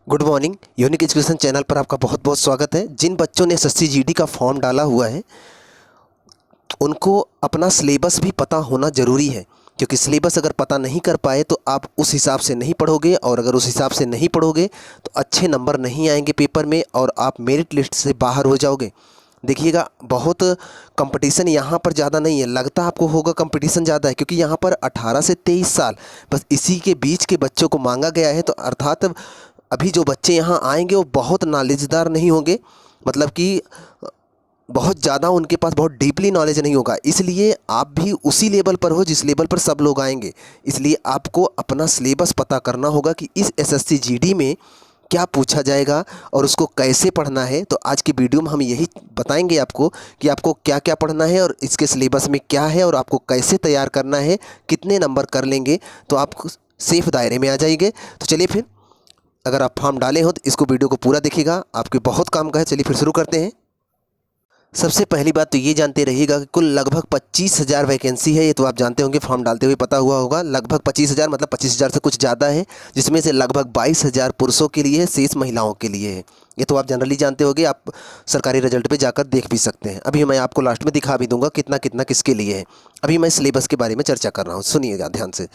Good morning. Unique education channel पर आपका बहुत बहुत स्वागत है। जिन बच्चों ने एसएससी जीडी का फॉर्म डाला हुआ है उनको अपना सिलेबस भी पता होना ज़रूरी है, क्योंकि सिलेबस अगर पता नहीं कर पाए तो आप उस हिसाब से नहीं पढ़ोगे, और अगर उस हिसाब से नहीं पढ़ोगे तो अच्छे नंबर नहीं आएंगे पेपर में और आप मेरिट लिस्ट से बाहर हो जाओगे। देखिएगा, बहुत कंपटीशन यहाँ पर ज़्यादा नहीं है, लगता आपको होगा कंपटीशन ज़्यादा है, क्योंकि यहाँ पर 18 से 23 साल बस इसी के बीच के बच्चों को मांगा गया है। तो अर्थात अभी जो बच्चे यहाँ आएंगे वो बहुत नॉलेजदार नहीं होंगे, मतलब कि बहुत ज़्यादा उनके पास बहुत डीपली नॉलेज नहीं होगा। इसलिए आप भी उसी लेवल पर हो जिस लेवल पर सब लोग आएंगे। इसलिए आपको अपना सिलेबस पता करना होगा कि इस एसएससी जीडी में क्या पूछा जाएगा और उसको कैसे पढ़ना है। तो आज की वीडियो में हम यही बताएंगे आपको कि आपको क्या क्या पढ़ना है और इसके सिलेबस में क्या है और आपको कैसे तैयार करना है, कितने नंबर कर लेंगे तो आप सेफ दायरे में आ जाएंगे। तो चलिए फिर, अगर आप फॉर्म डाले हो तो इसको वीडियो को पूरा देखिएगा, आपके बहुत काम का है। चलिए फिर शुरू करते हैं। सबसे पहली बात तो ये जानते रहिएगा कि कुल लगभग 25,000 वैकेंसी है। ये तो आप जानते होंगे, फॉर्म डालते हुए पता हुआ होगा। लगभग 25,000 मतलब 25,000 से कुछ ज़्यादा है, जिसमें से लगभग 22,000 पुरुषों के लिए है, शेष महिलाओं के लिए है। ये तो आप जनरली जानते होंगे, आप सरकारी रिजल्ट पे जाकर देख भी सकते हैं। अभी मैं आपको लास्ट में दिखा भी दूंगा कितना कितना किसके लिए है। अभी मैं सिलेबस के बारे में चर्चा कर रहा हूँ, सुनिएगा ध्यान से।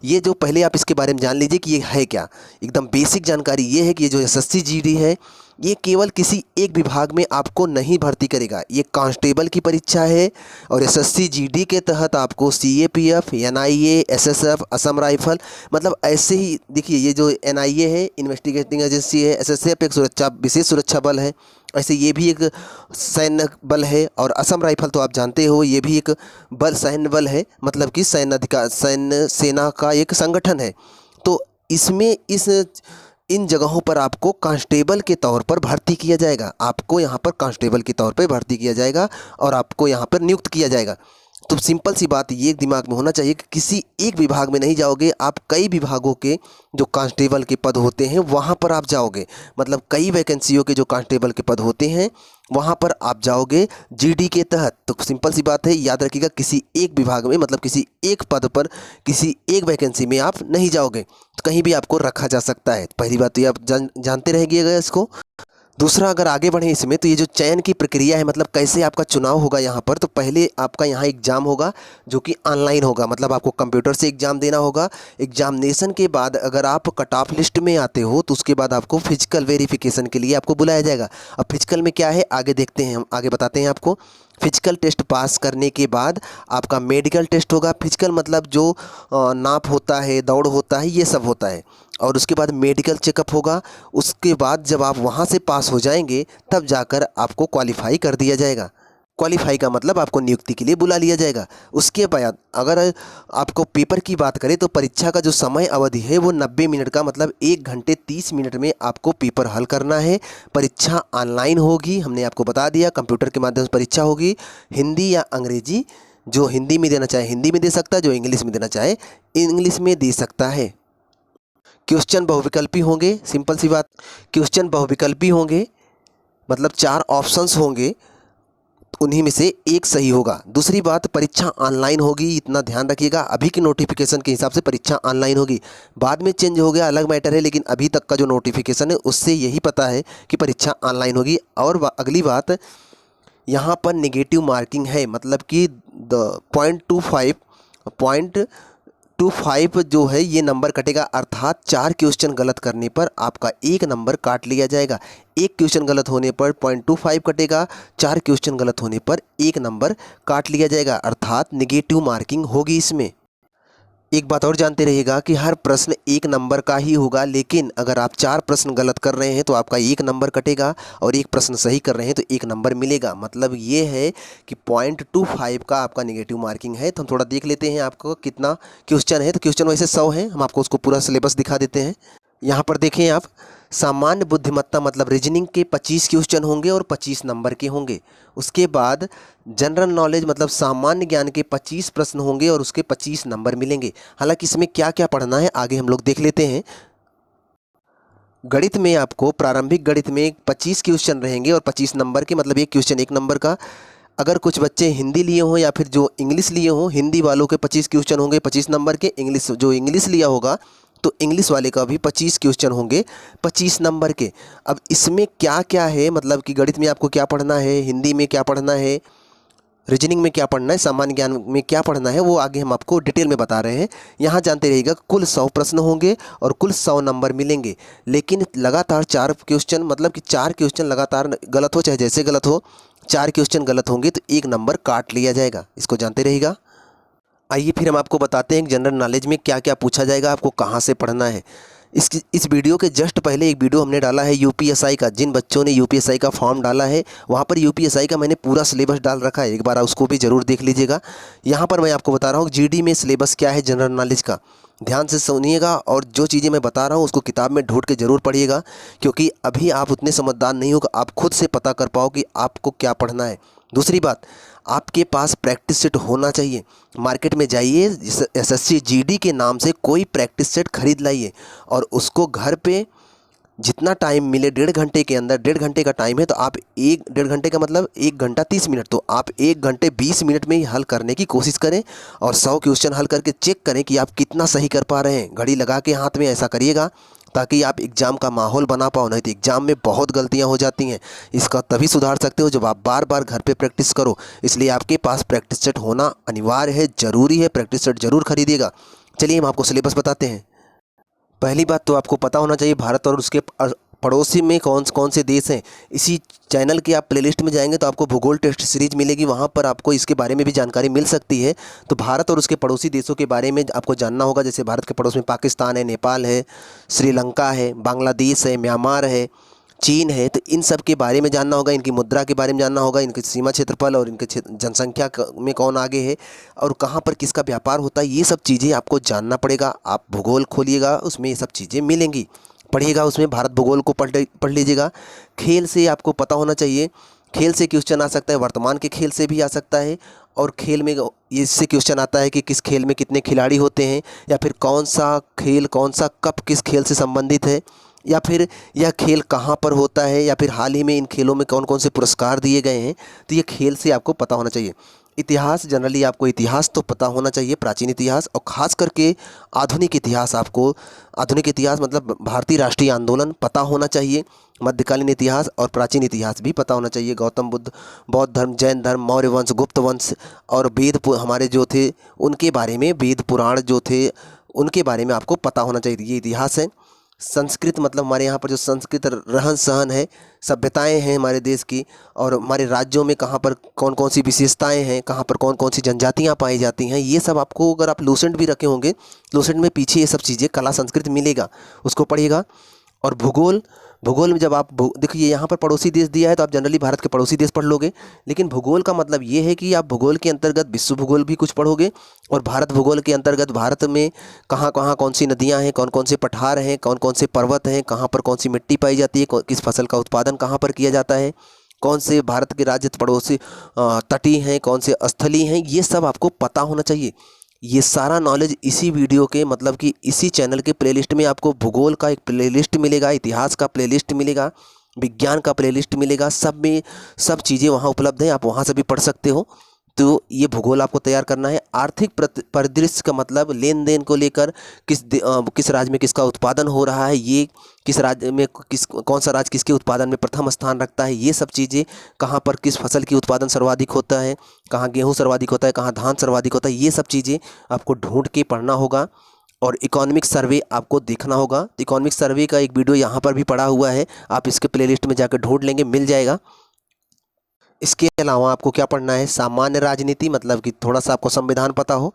ये जो पहले आप इसके बारे में जान लीजिए कि ये है क्या। एकदम बेसिक जानकारी ये है कि ये जो एसएससी जीडी है ये केवल किसी एक विभाग में आपको नहीं भर्ती करेगा। ये कांस्टेबल की परीक्षा है और एसएससी जीडी के तहत आपको CAPF, NIA, SSF, Assam rifle, मतलब ऐसे ही देखिए, ये जो एनआईए है इन्वेस्टिगेटिंग एजेंसी है, एसएसएफ एक विशेष सुरक्षा बल है, ऐसे ये भी एक सैन्य बल है, और असम राइफल तो आप जानते हो ये भी एक सैन्य बल है, मतलब कि सैन्य सेना का एक संगठन है। तो इसमें इन जगहों पर आपको कांस्टेबल के तौर पर भर्ती किया जाएगा। आपको यहाँ पर कांस्टेबल के तौर पर भर्ती किया जाएगा और आपको यहाँ पर नियुक्त किया जाएगा। तो सिंपल सी बात ये दिमाग में होना चाहिए कि किसी एक विभाग में नहीं जाओगे आप, कई विभागों के जो कांस्टेबल के पद होते हैं वहाँ पर आप जाओगे। मतलब कई वैकेंसियों के जो कांस्टेबल के पद होते हैं वहाँ पर आप जाओगे जीडी के तहत। तो सिंपल सी बात है, याद रखिएगा, किसी एक विभाग में मतलब किसी एक पद पर किसी एक वैकेंसी में आप नहीं जाओगे, तो कहीं भी आपको रखा जा सकता है। पहली बात तो ये आप जानते रहिएगा इसको। दूसरा, अगर आगे बढ़ें इसमें, तो ये जो चयन की प्रक्रिया है, मतलब कैसे आपका चुनाव होगा यहाँ पर, तो पहले आपका यहाँ एग्ज़ाम होगा जो कि ऑनलाइन होगा, मतलब आपको कंप्यूटर से एग्ज़ाम देना होगा। एग्जामिनेशन के बाद अगर आप कट ऑफ लिस्ट में आते हो तो उसके बाद आपको फिजिकल वेरिफिकेशन के लिए आपको बुलाया जाएगा। अब फिजिकल में क्या है आगे देखते हैं, हम आगे बताते हैं आपको। फिजिकल टेस्ट पास करने के बाद आपका मेडिकल टेस्ट होगा। फिजिकल मतलब जो नाप होता है, दौड़ होता है, ये सब होता है, और उसके बाद मेडिकल चेकअप होगा। उसके बाद जब आप वहाँ से पास हो जाएंगे तब जाकर आपको क्वालिफाई कर दिया जाएगा। क्वालिफाई का मतलब आपको नियुक्ति के लिए बुला लिया जाएगा। उसके बाद अगर आपको पेपर की बात करें तो परीक्षा का जो समय अवधि है वो 90 मिनट का, मतलब 1 घंटे 30 मिनट में आपको पेपर हल करना है। परीक्षा ऑनलाइन होगी, हमने आपको बता दिया, कंप्यूटर के माध्यम से परीक्षा होगी। हिंदी या अंग्रेजी, जो हिंदी में देना चाहे हिंदी में दे सकता है, जो इंग्लिश में देना चाहे इंग्लिश में दे सकता है। क्वेश्चन बहुविकल्पी होंगे, सिंपल सी बात, क्वेश्चन बहुविकल्पी होंगे, मतलब 4 ऑप्शंस होंगे, उन्हीं में से एक सही होगा। दूसरी बात, परीक्षा ऑनलाइन होगी, इतना ध्यान रखिएगा। अभी के नोटिफिकेशन के हिसाब से परीक्षा ऑनलाइन होगी, बाद में चेंज हो गया अलग मैटर है, लेकिन अभी तक का जो नोटिफिकेशन है उससे यही पता है कि परीक्षा ऑनलाइन होगी। और अगली बात, यहाँ पर नेगेटिव मार्किंग है, मतलब कि 0.25 जो है ये नंबर कटेगा, अर्थात 4 क्वेश्चन गलत करने पर आपका 1 नंबर काट लिया जाएगा। 1 क्वेश्चन गलत होने पर 0.25 कटेगा, 4 क्वेश्चन गलत होने पर 1 नंबर काट लिया जाएगा, अर्थात नेगेटिव मार्किंग होगी इसमें। एक बात और जानते रहिएगा कि हर प्रश्न 1 नंबर का ही होगा, लेकिन अगर आप 4 प्रश्न गलत कर रहे हैं तो आपका 1 नंबर कटेगा, और 1 प्रश्न सही कर रहे हैं तो 1 नंबर मिलेगा। मतलब ये है कि 0.25 का आपका नेगेटिव मार्किंग है। तो हम थोड़ा देख लेते हैं आपको कितना क्वेश्चन है। तो क्वेश्चन वैसे 100 हैं, हम आपको उसको पूरा सिलेबस दिखा देते हैं। यहाँ पर देखें आप, सामान्य बुद्धिमत्ता मतलब रीजनिंग के 25 क्वेश्चन होंगे और 25 नंबर के होंगे। उसके बाद जनरल नॉलेज मतलब सामान्य ज्ञान के 25 प्रश्न होंगे और उसके 25 नंबर मिलेंगे। हालांकि इसमें क्या क्या पढ़ना है आगे हम लोग देख लेते हैं। गणित में आपको, प्रारंभिक गणित में 25 क्वेश्चन रहेंगे और 25 नंबर के, मतलब एक क्वेश्चन 1 नंबर का। अगर कुछ बच्चे हिंदी लिए हों या फिर जो इंग्लिश लिए हों, हिंदी वालों के 25 क्वेश्चन होंगे 25 नंबर के, इंग्लिश लिया होगा तो इंग्लिश वाले का भी 25 क्वेश्चन होंगे 25 नंबर के। अब इसमें क्या क्या है, मतलब कि गणित में आपको क्या पढ़ना है, हिंदी में क्या पढ़ना है, रीजनिंग में क्या पढ़ना है, सामान्य ज्ञान में क्या पढ़ना है, वो आगे हम आपको डिटेल में बता रहे हैं। यहाँ जानते रहिएगा कुल 100 प्रश्न होंगे और कुल 100 नंबर मिलेंगे। लेकिन लगातार 4 क्वेश्चन, मतलब कि 4 क्वेश्चन लगातार गलत हो चाहे जैसे गलत हो, 4 क्वेश्चन गलत होंगे तो 1 नंबर काट लिया जाएगा। इसको जानते रहिएगा। आइए फिर हम आपको बताते हैं जनरल नॉलेज में क्या क्या पूछा जाएगा, आपको कहाँ से पढ़ना है। इस वीडियो के जस्ट पहले एक वीडियो हमने डाला है यूपीएसआई का। जिन बच्चों ने यूपीएसआई का फॉर्म डाला है वहाँ पर यूपीएसआई का मैंने पूरा सिलेबस डाल रखा है, एक बार उसको भी ज़रूर देख लीजिएगा। यहाँ पर मैं आपको बता रहा हूँ जीडी में सिलेबस क्या है जनरल नॉलेज का। ध्यान से सुनिएगा और जो चीज़ें मैं बता रहा हूँ उसको किताब में ढूंढ के ज़रूर पढ़िएगा, क्योंकि अभी आप उतने समझदार नहीं होगा आप खुद से पता कर पाओ कि आपको क्या पढ़ना है। दूसरी बात, आपके पास प्रैक्टिस सेट होना चाहिए। मार्केट में जाइए, एसएससी जीडी के नाम से कोई प्रैक्टिस सेट खरीद लाइए और उसको घर पे जितना टाइम मिले 1.5 घंटे के अंदर, 1.5 घंटे का टाइम है तो आप 1.5 घंटे का मतलब 1 घंटा 30 मिनट, तो आप 1 घंटे 20 मिनट में ही हल करने की कोशिश करें और 100 क्वेश्चन हल करके चेक करें कि आप कितना सही कर पा रहे हैं। घड़ी लगा के हाथ में ऐसा करिएगा ताकि आप एग्ज़ाम का माहौल बना पाओ, नहीं तो एग्ज़ाम में बहुत गलतियां हो जाती हैं। इसका तभी सुधार सकते हो जब आप बार बार घर पे प्रैक्टिस करो। इसलिए आपके पास प्रैक्टिस सेट होना अनिवार्य है, ज़रूरी है। प्रैक्टिस सेट ज़रूर खरीदिएगा। चलिए हम आपको सिलेबस बताते हैं। पहली बात तो आपको पता होना चाहिए भारत और उसके पड़ोसी में कौन कौन से देश हैं। इसी चैनल के आप प्लेलिस्ट में जाएंगे तो आपको भूगोल टेस्ट सीरीज मिलेगी, वहाँ पर आपको इसके बारे में भी जानकारी मिल सकती है। तो भारत और उसके पड़ोसी देशों के बारे में आपको जानना होगा। जैसे भारत के पड़ोस में पाकिस्तान है, नेपाल है, श्रीलंका है, बांग्लादेश है, म्यांमार है, चीन है। तो इन सब के बारे में जानना होगा, इनकी मुद्रा के बारे में जानना होगा, इनके सीमा क्षेत्रफल और इनके जनसंख्या में कौन आगे है और कहाँ पर किसका व्यापार होता है, ये सब चीज़ें आपको जानना पड़ेगा। आप भूगोल खोलिएगा, उसमें ये सब चीज़ें मिलेंगी, पढ़िएगा, उसमें भारत भूगोल को पढ़ लीजिएगा। खेल से आपको पता होना चाहिए, खेल से क्वेश्चन आ सकता है, वर्तमान के खेल से भी आ सकता है। और खेल में इससे क्वेश्चन आता है कि किस खेल में कितने खिलाड़ी होते हैं, या फिर कौन सा खेल, कौन सा कप किस खेल से संबंधित है, या फिर यह खेल कहाँ पर होता है, या फिर हाल ही में इन खेलों में कौन कौन से पुरस्कार दिए गए हैं। तो ये खेल से आपको पता होना चाहिए। इतिहास, जनरली आपको इतिहास तो पता होना चाहिए, प्राचीन इतिहास और ख़ास करके आधुनिक इतिहास। आपको आधुनिक इतिहास मतलब भारतीय राष्ट्रीय आंदोलन पता होना चाहिए। मध्यकालीन इतिहास और प्राचीन इतिहास भी पता होना चाहिए। गौतम बुद्ध, बौद्ध धर्म, जैन धर्म, मौर्य वंश, गुप्त वंश और वेद हमारे जो थे उनके बारे में, वेद पुराण जो थे उनके बारे में आपको पता होना चाहिए। ये इतिहास है। संस्कृत मतलब हमारे यहाँ पर जो संस्कृत रहन सहन है, सभ्यताएं हैं हमारे देश की, और हमारे राज्यों में कहाँ पर कौन कौन सी विशेषताएं हैं, कहाँ पर कौन कौन सी जनजातियाँ पाई जाती हैं, ये सब आपको, अगर आप लूसेंट भी रखे होंगे, लूसेंट में पीछे ये सब चीज़ें कला संस्कृत मिलेगा, उसको पढ़िएगा। और भूगोल, भूगोल में जब आप देखिए यहाँ पर पड़ोसी देश दिया है तो आप जनरली भारत के पड़ोसी देश पढ़ लोगे, लेकिन भूगोल का मतलब ये है कि आप भूगोल के अंतर्गत विश्व भूगोल भी कुछ पढ़ोगे और भारत भूगोल के अंतर्गत भारत में कहाँ कहाँ कौन सी नदियाँ हैं, कौन कौन से पठार हैं, कौन कौन से पर्वत हैं, कहाँ पर कौन सी मिट्टी पाई जाती है, किस फसल का उत्पादन कहाँ पर किया जाता है, कौन से भारत के राज्य पड़ोसी तटीय हैं, कौन से स्थलीय हैं, ये सब आपको पता होना चाहिए। ये सारा नॉलेज इसी वीडियो के, मतलब कि इसी चैनल के प्लेलिस्ट में आपको भूगोल का एक प्लेलिस्ट मिलेगा, इतिहास का प्लेलिस्ट मिलेगा, विज्ञान का प्लेलिस्ट मिलेगा। सब में सब चीज़ें वहाँ उपलब्ध हैं, आप वहाँ से भी पढ़ सकते हो। तो ये भूगोल आपको तैयार करना है। आर्थिक परिदृश्य का मतलब लेन देन को लेकर, किस राज्य में किसका उत्पादन हो रहा है, ये किस राज्य में कौन सा राज्य किसके उत्पादन में प्रथम स्थान रखता है, ये सब चीज़ें, कहाँ पर किस फसल की उत्पादन सर्वाधिक होता है, कहाँ गेहूँ सर्वाधिक होता है, कहाँ धान सर्वाधिक होता है, ये सब चीज़ें आपको ढूंढ के पढ़ना होगा। और इकोनॉमिक सर्वे आपको देखना होगा। इकोनॉमिक सर्वे का एक वीडियो यहाँ पर भी पड़ा हुआ है, आप इसके प्लेलिस्ट में जाकर ढूंढ लेंगे, मिल जाएगा। इसके अलावा आपको क्या पढ़ना है, सामान्य राजनीति, मतलब कि थोड़ा सा आपको संविधान पता हो,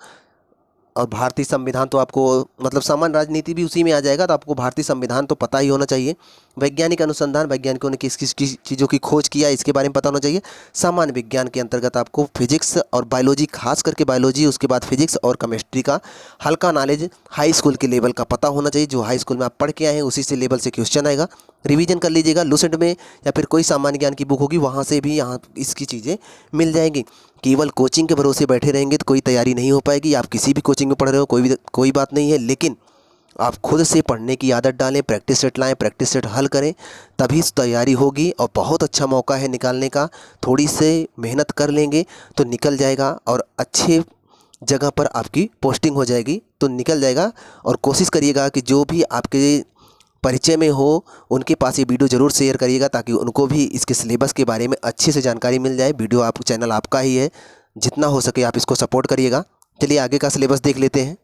और भारतीय संविधान तो आपको, मतलब सामान्य राजनीति भी उसी में आ जाएगा, तो आपको भारतीय संविधान तो पता ही होना चाहिए। वैज्ञानिक अनुसंधान, वैज्ञानिकों ने किस किस चीज़ों की खोज किया इसके बारे में पता होना चाहिए। सामान्य विज्ञान के अंतर्गत आपको फिजिक्स और बायोलॉजी, खास करके बायोलॉजी, उसके बाद फिजिक्स और केमिस्ट्री का हल्का नॉलेज हाई स्कूल के लेवल का पता होना चाहिए। जो हाई स्कूल में आप पढ़ के आए हैं उसी से लेवल से क्वेश्चन आएगा, रिवीजन कर लीजिएगा। लूसेंट में या फिर कोई सामान्य ज्ञान की बुक होगी, वहाँ से भी यहाँ इसकी चीज़ें मिल जाएंगी। केवल कोचिंग के भरोसे बैठे रहेंगे तो कोई तैयारी नहीं हो पाएगी। आप किसी भी कोचिंग में पढ़ रहे हो, कोई बात नहीं है, लेकिन आप खुद से पढ़ने की आदत डालें, प्रैक्टिस सेट लाएं, प्रैक्टिस सेट हल करें, तभी तैयारी होगी। और बहुत अच्छा मौका है निकालने का, थोड़ी से मेहनत कर लेंगे तो निकल जाएगा और अच्छे जगह पर आपकी पोस्टिंग हो जाएगी, तो निकल जाएगा। और कोशिश करिएगा कि जो भी आपके परिचय में हो उनके पास ये वीडियो ज़रूर शेयर करिएगा, ताकि उनको भी इसके सिलेबस के बारे में अच्छे से जानकारी मिल जाए। वीडियो आप चैनल आपका ही है, जितना हो सके आप इसको सपोर्ट करिएगा। चलिए आगे का सिलेबस देख लेते हैं।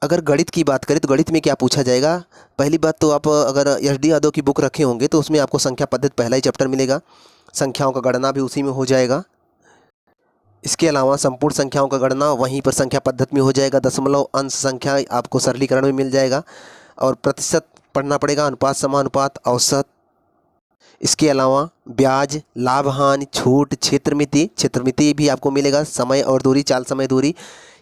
अगर गणित की बात करें तो गणित में क्या पूछा जाएगा। पहली बात तो आप अगर एस डी यादव की बुक रखे होंगे तो उसमें आपको संख्या पद्धति पहला ही चैप्टर मिलेगा। संख्याओं का गणना भी उसी में हो जाएगा। इसके अलावा संपूर्ण संख्याओं का गणना वहीं पर संख्या पद्धति में हो जाएगा। दशमलव, अंश संख्या आपको सरलीकरण में मिल जाएगा। और प्रतिशत पढ़ना पड़ेगा, अनुपात, समानुपात, औसत। इसके अलावा ब्याज, लाभ हानि, छूट, क्षेत्रमिति भी आपको मिलेगा। समय और दूरी, चाल समय दूरी,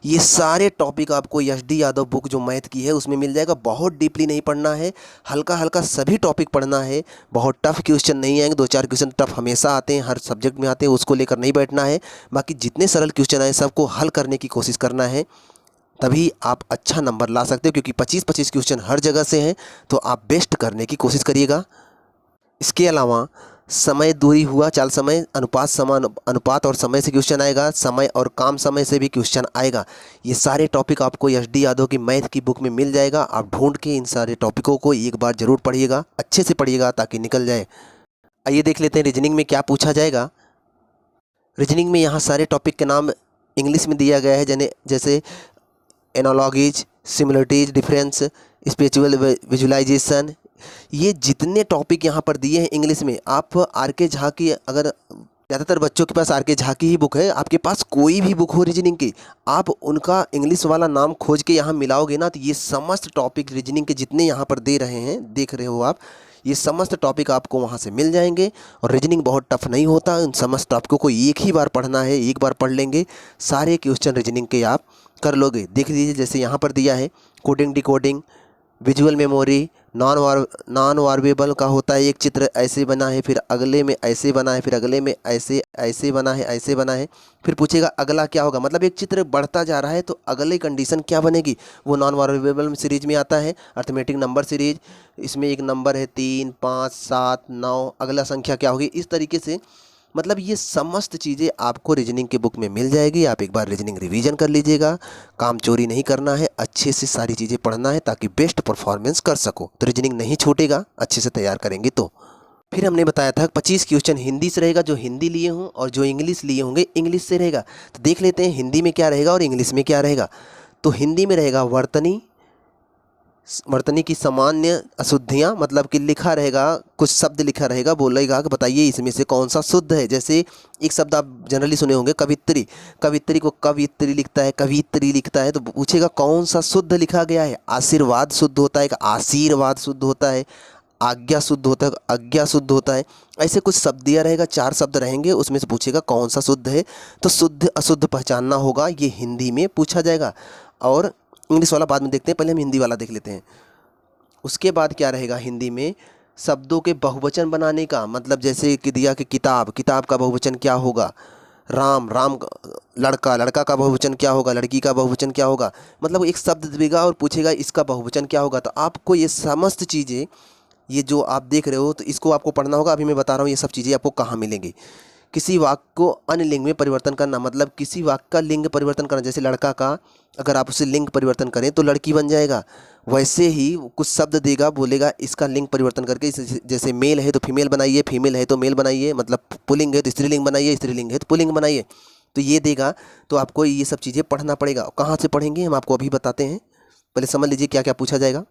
ये सारे टॉपिक आपको एस डी यादव बुक जो मैथ की है उसमें मिल जाएगा। बहुत डीपली नहीं पढ़ना है, हल्का हल्का सभी टॉपिक पढ़ना है। बहुत टफ क्वेश्चन नहीं आएंगे, 2-4 क्वेश्चन टफ हमेशा आते हैं, हर सब्जेक्ट में आते हैं, उसको लेकर नहीं बैठना है। बाकी जितने सरल क्वेश्चन आए सबको हल करने की कोशिश करना है, तभी आप अच्छा नंबर ला सकते हो। क्योंकि 25-25 क्वेश्चन हर जगह से हैं, तो आप बेस्ट करने की कोशिश करिएगा। इसके अलावा समय, दूरी हुआ, चाल समय, अनुपात, समान अनुपात और समय से क्वेश्चन आएगा। समय और काम समय से भी क्वेश्चन आएगा। ये सारे टॉपिक आपको एस डी यादव की मैथ की बुक में मिल जाएगा। आप ढूंढ के इन सारे टॉपिकों को एक बार ज़रूर पढ़िएगा, अच्छे से पढ़िएगा ताकि निकल जाए। आइए देख लेते हैं रीजनिंग में क्या पूछा जाएगा। रीजनिंग में यहाँ सारे टॉपिक के नाम इंग्लिश में दिया गया है, जैसे analogies, similarities, difference, spiritual visualisation. ये जितने टॉपिक यहाँ पर दिए हैं इंग्लिश में, आप आर के झा की, अगर ज़्यादातर बच्चों के पास आर के झा की ही बुक है, आपके पास कोई भी बुक हो रीजनिंग की, आप उनका इंग्लिश वाला नाम खोज के यहाँ मिलाओगे ना, तो ये समस्त टॉपिक रीजनिंग के जितने यहाँ पर दे रहे हैं, देख रहे हो आप, ये समस्त टॉपिक आपको वहाँ से मिल जाएंगे। और रीजनिंग बहुत टफ नहीं होता, इन समस्त टॉपिकों को एक ही बार पढ़ना है, एक बार पढ़ लेंगे सारे क्वेश्चन रीजनिंग के आप कर लोगे। देख लीजिए जैसे यहाँ पर दिया है, coding, decoding, visual memory, non verbal का होता है, एक चित्र ऐसे बना है, फिर अगले में ऐसे बना है, फिर अगले में ऐसे बना है, ऐसे बना है, फिर पूछेगा अगला क्या होगा। मतलब एक चित्र बढ़ता जा रहा है तो अगली कंडीशन क्या बनेगी, वो नॉन वार्बेबल सीरीज में आता है। अर्थमेटिक नंबर सीरीज, इसमें एक नंबर है 3, 5, 7, 9, अगला संख्या क्या होगी। इस तरीके से मतलब ये समस्त चीज़ें आपको रीजनिंग की बुक में मिल जाएगी। आप एक बार रीजनिंग रिवीजन कर लीजिएगा, काम चोरी नहीं करना है, अच्छे से सारी चीज़ें पढ़ना है ताकि बेस्ट परफॉर्मेंस कर सको। तो रीजनिंग नहीं छूटेगा, अच्छे से तैयार करेंगे तो। फिर हमने बताया था 25 क्वेश्चन हिंदी से रहेगा, जो हिंदी लिए हों, और जो इंग्लिश लिए होंगे इंग्लिश से रहेगा। तो देख लेते हैं हिंदी में क्या रहेगा और इंग्लिश में क्या रहेगा। तो हिंदी में रहेगा वर्तनी की सामान्य अशुद्धियाँ, मतलब कि लिखा रहेगा, कुछ शब्द लिखा रहेगा, बोलेगा कि बताइए इसमें से कौन सा शुद्ध है। जैसे एक शब्द आप जनरली सुने होंगे, कवित्री। कवित्री को कवित्री लिखता है, कवित्री लिखता है, तो पूछेगा कौन सा शुद्ध लिखा गया है। आशीर्वाद शुद्ध होता है, आशीर्वाद शुद्ध होता है, आज्ञा शुद्ध होता है, आज्ञा शुद्ध होता है। ऐसे कुछ शब्द दिया रहेगा, 4 शब्द रहेंगे, उसमें से पूछेगा कौन सा शुद्ध है। तो शुद्ध अशुद्ध पहचानना होगा, ये हिंदी में पूछा जाएगा। और इंग्लिश वाला बाद में देखते हैं, पहले हम हिंदी वाला देख लेते हैं। उसके बाद क्या रहेगा हिंदी में, शब्दों के बहुवचन बनाने का, मतलब जैसे कि दिया कि किताब, किताब का बहुवचन क्या होगा। राम, लड़का, लड़का का बहुवचन क्या होगा, लड़की का बहुवचन क्या होगा। मतलब एक शब्द देगा और पूछेगा इसका बहुवचन क्या होगा। तो आपको ये समस्त चीज़ें, ये जो आप देख रहे हो, तो इसको आपको पढ़ना होगा। अभी मैं बता रहा हूँ ये सब चीज़ें आपको कहाँ मिलेंगी। किसी वाक्य को अन्य लिंग में परिवर्तन करना, मतलब किसी वाक्य का लिंग परिवर्तन करना। जैसे लड़का का, अगर आप उसे लिंग परिवर्तन करें तो लड़की बन जाएगा। वैसे ही कुछ शब्द देगा, बोलेगा इसका लिंग परिवर्तन करके, जैसे मेल है तो फीमेल बनाइए, फीमेल है तो मेल बनाइए, मतलब पुल्लिंग है तो स्त्रीलिंग बनाइए, स्त्रीलिंग है तो पुल्लिंग बनाइए। तो ये देगा, तो आपको ये सब चीज़ें पढ़ना पड़ेगा। कहाँ से पढ़ेंगे हम आपको अभी बताते हैं, पहले समझ लीजिए क्या क्या पूछा जाएगा।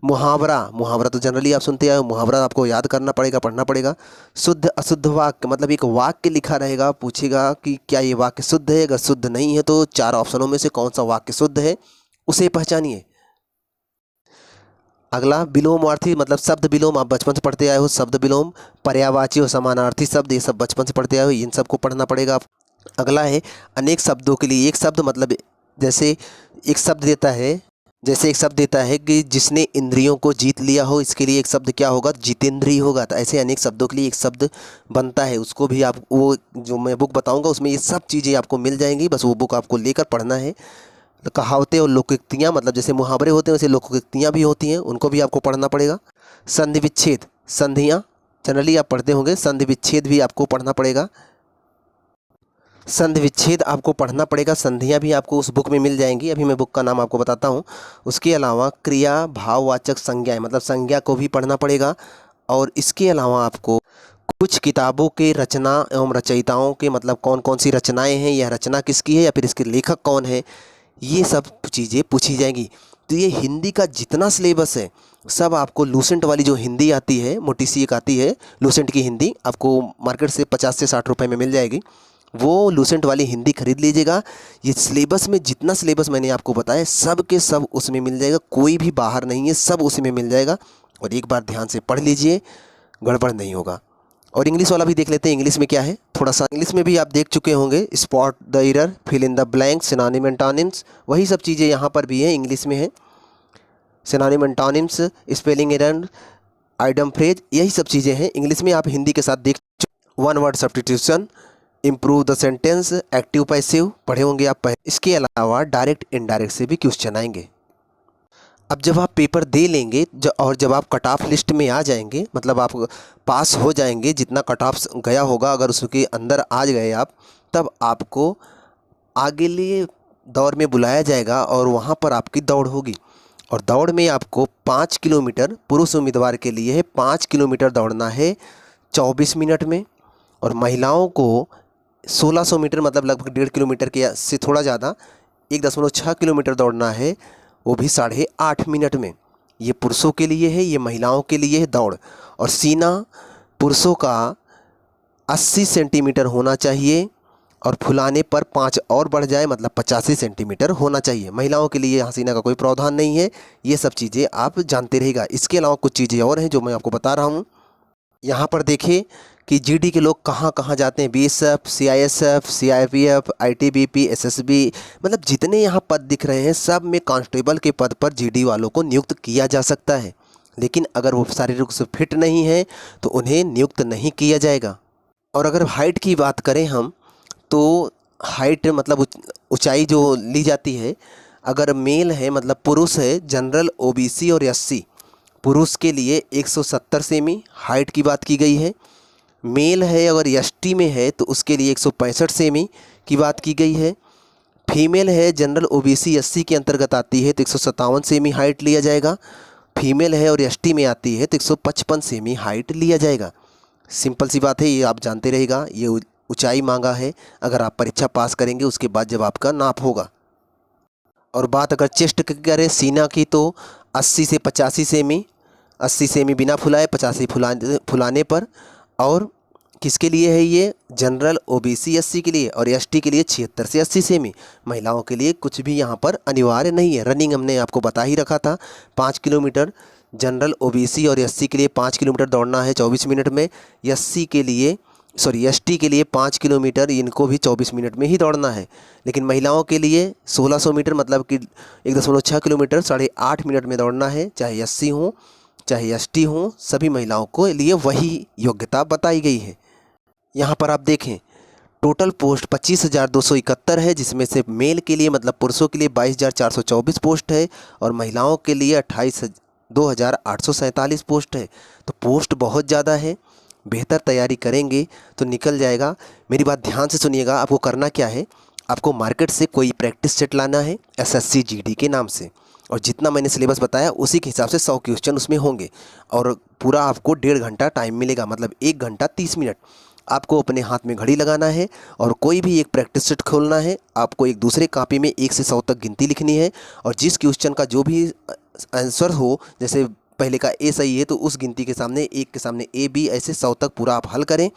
मुहावरा तो जनरली आप सुनते हैं, मुहावरा आपको याद करना पड़ेगा, पढ़ना पड़ेगा। शुद्ध अशुद्ध वाक्य, मतलब एक वाक्य लिखा रहेगा, पूछेगा कि क्या ये वाक्य शुद्ध है। अगर शुद्ध नहीं है तो 4 ऑप्शनों में से कौन सा वाक्य शुद्ध है, उसे पहचानिए। अगला विलोमार्थी, मतलब शब्द विलोम, आप बचपन से पढ़ते आए हो। शब्द विलोम, पर्यायवाची और समानार्थी शब्द, ये सब बचपन से पढ़ते आए हो, इन सबको पढ़ना पड़ेगा। अगला है अनेक शब्दों के लिए एक शब्द, मतलब जैसे एक शब्द देता है, जैसे एक शब्द देता है कि जिसने इंद्रियों को जीत लिया हो, इसके लिए एक शब्द क्या होगा, जितेंद्रिय होगा। तो ऐसे अनेक शब्दों के लिए एक शब्द बनता है, उसको भी आप, वो जो मैं बुक बताऊंगा उसमें ये सब चीज़ें आपको मिल जाएंगी, बस वो बुक आपको लेकर पढ़ना है। तो कहावतें और लोकोक्तियाँ, मतलब जैसे मुहावरे होते हैं वैसे लोकोक्तियाँ भी होती हैं, उनको भी आपको पढ़ना पड़ेगा। संधि विच्छेद, संधियाँ जनरली आप पढ़ते होंगे, संधि विच्छेद भी आपको पढ़ना पड़ेगा। संधि विच्छेद आपको पढ़ना पड़ेगा, संधियाँ भी आपको उस बुक में मिल जाएंगी। अभी मैं बुक का नाम आपको बताता हूँ। उसके अलावा क्रिया भाववाचक संज्ञाएँ, मतलब संज्ञा को भी पढ़ना पड़ेगा। और इसके अलावा आपको कुछ किताबों के रचना एवं रचयिताओं के, मतलब कौन कौन सी रचनाएं हैं, यह रचना किसकी है या फिर इसके लेखक कौन है, ये सब चीज़ें पूछी जाएंगी। तो ये हिंदी का जितना सिलेबस है सब आपको लूसेंट वाली जो हिंदी आती है, मोटी सी एक आती है लूसेंट की हिंदी, आपको मार्केट से 50 से 60 रुपए में मिल जाएगी। वो लूसेंट वाली हिंदी खरीद लीजिएगा। ये सिलेबस में जितना सिलेबस मैंने आपको बताया सब के सब उसमें मिल जाएगा, कोई भी बाहर नहीं है, सब उसी में मिल जाएगा। और एक बार ध्यान से पढ़ लीजिए, गड़बड़ नहीं होगा। और इंग्लिश वाला भी देख लेते हैं, इंग्लिश में क्या है थोड़ा सा। इंग्लिश में भी आप देख चुके होंगे, spot the error, fill in the blank, synonym antonyms, वही सब चीज़ें यहाँ पर भी है, इंग्लिश में है। Synonym antonyms, spelling error, item phrase, यही सब चीज़ें हैं इंग्लिश में, आप हिंदी के साथ देख। One word substitution, improve the sentence, active passive पढ़े होंगे आप पहले। इसके अलावा डायरेक्ट इनडायरेक्ट से भी क्वेश्चन आएंगे। अब जब आप पेपर दे लेंगे और जब आप कट ऑफ लिस्ट में आ जाएंगे, मतलब आप पास हो जाएंगे, जितना कट ऑफ गया होगा अगर उसके अंदर आ गए आप, तब आपको आगे लिए दौड़ में बुलाया जाएगा और वहाँ पर आपकी दौड़ होगी। और दौड़ में आपको 5 किलोमीटर पुरुष उम्मीदवार के लिए है, 5 किलोमीटर दौड़ना है 24 मिनट में। और महिलाओं को 1600 मीटर, मतलब लगभग 1.5 किलोमीटर के से थोड़ा ज़्यादा, 1.6 किलोमीटर दौड़ना है, वो भी 8.5 मिनट में। ये पुरुषों के लिए है, ये महिलाओं के लिए है दौड़। और सीना पुरुषों का 80 सेंटीमीटर होना चाहिए और फुलाने पर 5 और बढ़ जाए, मतलब 85 सेंटीमीटर होना चाहिए। महिलाओं के लिए यहाँ सीना का कोई प्रावधान नहीं है। ये सब चीज़ें आप जानते रहेगा। इसके अलावा कुछ चीज़ें और हैं जो मैं आपको बता रहा हूँ। यहाँ पर देखिए कि जीडी के लोग कहाँ कहाँ जाते हैं, बीएसएफ, सीआईएसएफ, सीआईपीएफ, आईटीबीपी, एसएसबी, मतलब जितने यहाँ पद दिख रहे हैं सब में कांस्टेबल के पद पर जीडी वालों को नियुक्त किया जा सकता है। लेकिन अगर वो शारीरिक रूप से फिट नहीं है तो उन्हें नियुक्त नहीं किया जाएगा। और अगर हाइट की बात करें हम, तो हाइट मतलब ऊंचाई जो ली जाती है, अगर मेल है मतलब पुरुष है, जनरल, ओबीसी और एससी, पुरुष के लिए 170 सेमी हाइट की बात की गई है। मेल है अगर एसटी में है तो उसके लिए 165 सेमी की बात की गई है। फीमेल है जनरल, ओबीसी, एससी के अंतर्गत आती है तो 157 सेमी हाइट लिया जाएगा। फीमेल है और एसटी में आती है तो 155 सेमी हाइट लिया जाएगा। सिंपल सी बात है, ये आप जानते रहेगा। ये ऊंचाई मांगा है, अगर आप परीक्षा पास करेंगे उसके बाद जब आपका नाप होगा। और बात अगर चेस्ट की करें, सीना की, तो 80 से 85 सेमी, 80 सेमी बिना फुलाए, 85 फुलाने पर। और किसके लिए है ये, जनरल, ओबीसी, एससी के लिए। और एसटी के लिए 76 से 80 सेमी। महिलाओं के लिए कुछ भी यहाँ पर अनिवार्य नहीं है। रनिंग हमने आपको बता ही रखा था, 5 किलोमीटर जनरल, ओबीसी और एससी के लिए 5 किलोमीटर दौड़ना है 24 मिनट में। एसटी के लिए 5 किलोमीटर, इनको भी 24 मिनट में ही दौड़ना है। लेकिन महिलाओं के लिए 1600 मीटर, मतलब कि 1.6 किलोमीटर 8.5 मिनट में दौड़ना है, चाहे एससी हो चाहे एसटी हो, सभी महिलाओं को लिए वही योग्यता बताई गई है। यहाँ पर आप देखें, टोटल पोस्ट 25,271 है, जिसमें से मेल के लिए मतलब पुरुषों के लिए 22,424 पोस्ट है और महिलाओं के लिए 2,847 पोस्ट है। तो पोस्ट बहुत ज़्यादा है। बेहतर तैयारी करेंगे तो निकल जाएगा। मेरी बात ध्यान से सुनिएगा। आपको करना क्या है, आपको मार्केट से कोई प्रैक्टिस सेट लाना है एसएससी जीडी के नाम से, और जितना मैंने सिलेबस बताया उसी के हिसाब से 100 क्वेश्चन उसमें होंगे। और पूरा आपको 1.5 घंटा टाइम मिलेगा, मतलब 1 घंटा 30 मिनट। आपको अपने हाथ में घड़ी लगाना है और कोई भी एक प्रैक्टिस सेट खोलना है। आपको एक दूसरे कॉपी में 1 से 100 तक गिनती लिखनी है और जिस क्वेश्चन का जो भी आंसर हो, जैसे पहले का ए सही है तो उस गिनती के सामने, एक के सामने ए बी, ऐसे 100 तक पूरा आप हल करें।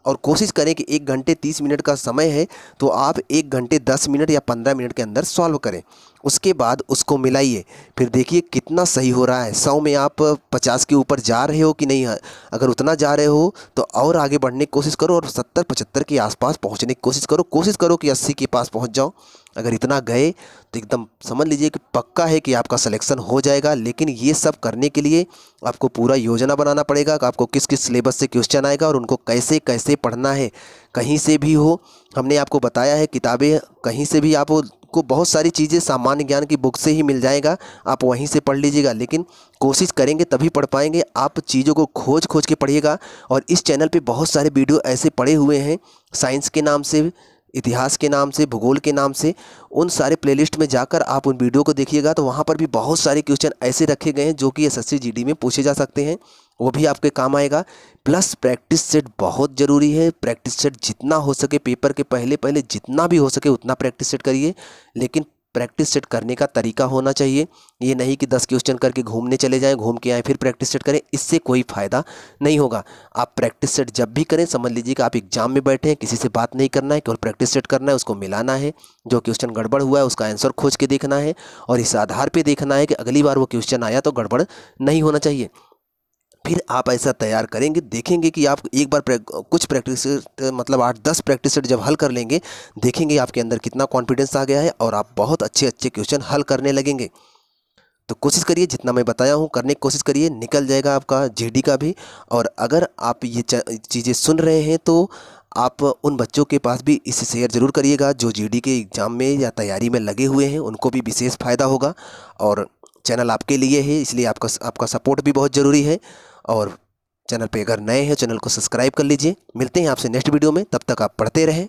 और कोशिश करें कि 1 घंटे 30 मिनट का समय है तो आप 1 घंटे 10 मिनट या 15 मिनट के अंदर सॉल्व करें। उसके बाद उसको मिलाइए, फिर देखिए कितना सही हो रहा है। 100 में आप 50 के ऊपर जा रहे हो कि नहीं। अगर उतना जा रहे हो तो और आगे बढ़ने की कोशिश करो और 70-75 के आसपास पहुंचने की कोशिश करो। कोशिश करो कि 80 के पास पहुंच जाओ। अगर इतना गए तो एकदम समझ लीजिए कि पक्का है कि आपका सिलेक्शन हो जाएगा। लेकिन ये सब करने के लिए आपको पूरा योजना बनाना पड़ेगा कि आपको किस किस सिलेबस से क्वेश्चन आएगा और उनको कैसे कैसे पढ़ना है। कहीं से भी हो, हमने आपको बताया है, किताबें कहीं से भी आपको बहुत सारी चीज़ें सामान्य ज्ञान की बुक से ही मिल जाएगा, आप वहीं से पढ़ लीजिएगा। लेकिन कोशिश करेंगे तभी पढ़ पाएंगे। आप चीज़ों को खोज खोज के पढ़िएगा। और इस चैनल पे बहुत सारे वीडियो ऐसे पड़े हुए हैं साइंस के नाम से, इतिहास के नाम से, भूगोल के नाम से, उन सारे प्लेलिस्ट में जाकर आप उन वीडियो को देखिएगा तो वहाँ पर भी बहुत सारे क्वेश्चन ऐसे रखे गए हैं जो कि एसएससी जीडी में पूछे जा सकते हैं, वो भी आपके काम आएगा। प्लस प्रैक्टिस सेट बहुत ज़रूरी है। प्रैक्टिस सेट जितना हो सके पेपर के पहले पहले जितना भी हो सके उतना प्रैक्टिस सेट करिए, लेकिन प्रैक्टिस सेट करने का तरीका होना चाहिए। ये नहीं कि 10 क्वेश्चन करके घूमने चले जाएं, घूम के आए फिर प्रैक्टिस सेट करें, इससे कोई फ़ायदा नहीं होगा। आप प्रैक्टिस सेट जब भी करें समझ लीजिए कि आप एग्जाम में बैठे हैं, किसी से बात नहीं करना है, केवल प्रैक्टिस सेट करना है, उसको मिलाना है, जो क्वेश्चन गड़बड़ हुआ है उसका आंसर खोज के देखना है और इस आधार पर देखना है कि अगली बार वो क्वेश्चन आया तो गड़बड़ नहीं होना चाहिए। फिर आप ऐसा तैयार करेंगे, देखेंगे कि आप एक बार कुछ प्रैक्टिस मतलब 8-10 प्रैक्टिस सेट जब हल कर लेंगे, देखेंगे आपके अंदर कितना कॉन्फिडेंस आ गया है और आप बहुत अच्छे अच्छे क्वेश्चन हल करने लगेंगे। तो कोशिश करिए, जितना मैं बताया हूँ करने की कोशिश करिए, निकल जाएगा आपका जीडी का भी। और अगर आप ये चीज़ें सुन रहे हैं तो आप उन बच्चों के पास भी इसे शेयर ज़रूर करिएगा जो जीडी के एग्ज़ाम में या तैयारी में लगे हुए हैं, उनको भी विशेष फ़ायदा होगा। और चैनल आपके लिए है, इसलिए आपका सपोर्ट भी बहुत ज़रूरी है। और चैनल पे अगर नए हैं चैनल को सब्सक्राइब कर लीजिए। मिलते हैं आपसे नेक्स्ट वीडियो में, तब तक आप पढ़ते रहें,